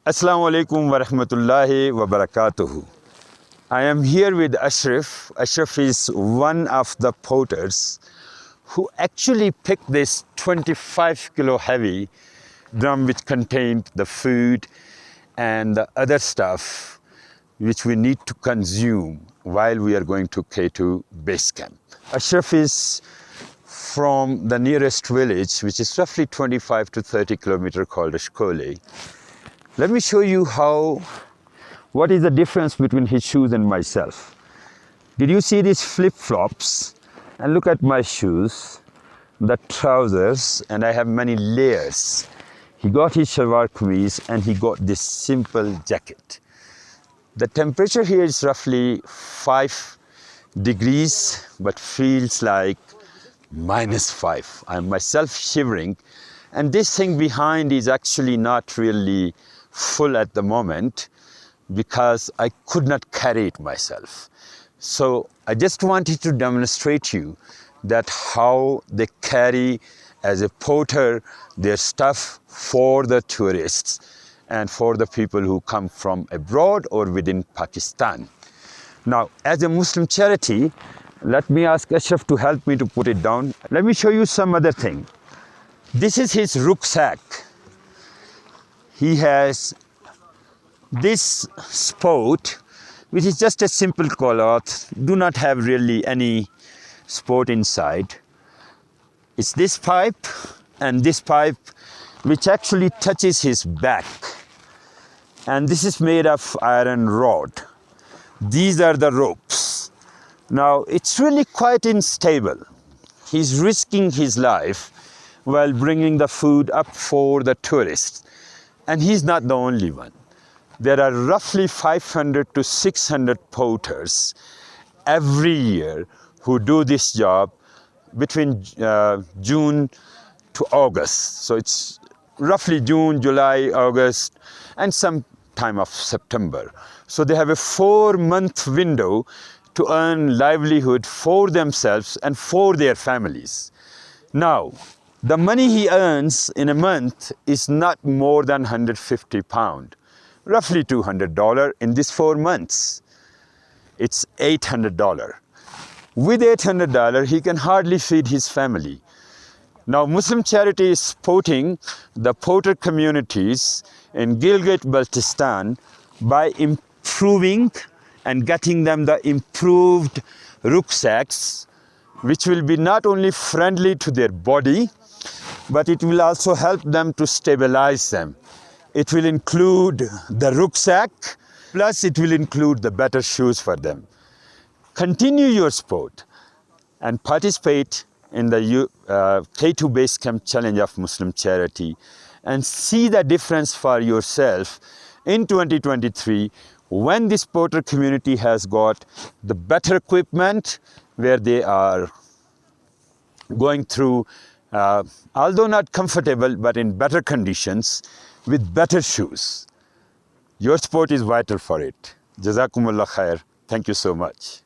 Assalamu alaikum wa rahmatullahi wa barakatuhu. I am here with Ashraf. Ashraf is one of the porters who actually picked this 25 kilo heavy drum which contained the food and the other stuff which we need to consume while we are going to K2 base camp. Ashraf is from the nearest village, which is roughly 25 to 30 kilometers, called Ashkole. Let me show you what is the difference between his shoes and myself. Did you see these flip-flops? And look at my shoes, the trousers, and I have many layers. He got his shalwar kameez and he got this simple jacket. The temperature here is roughly 5 degrees, but feels like -5. I'm myself shivering. And this thing behind is actually not really full at the moment because I could not carry it myself. So I just wanted to demonstrate you that how they carry as a porter their stuff for the tourists and for the people who come from abroad or within Pakistan. Now, as a Muslim charity, let me ask Ashraf to help me to put it down. Let me show you some other thing. This is his rucksack. He has this sport, which is just a simple cloth, do not have really any sport inside. It's this pipe and this pipe which actually touches his back. And this is made of iron rod. These are the ropes. Now, it's really quite unstable. He's risking his life while bringing the food up for the tourists. And he's not the only one. There are roughly 500 to 600 porters every year who do this job between June to August. So it's roughly June, July, August, and some time of September. So they have a 4-month window to earn livelihood for themselves and for their families. Now, the money he earns in a month is not more than 150 pounds, roughly $200 in these 4 months. It's $800. With $800, he can hardly feed his family. Now, Muslim Charity is supporting the porter communities in Gilgit-Baltistan by improving and getting them the improved rucksacks, which will be not only friendly to their body, but it will also help them to stabilize them. It will include the rucksack, plus it will include the better shoes for them. Continue your sport and participate in the K2 Base Camp Challenge of Muslim Charity and see the difference for yourself in 2023 when this porter community has got the better equipment where they are going through, although not comfortable, but in better conditions with better shoes. Your sport is vital for it. Jazakumullah khair. Thank you so much.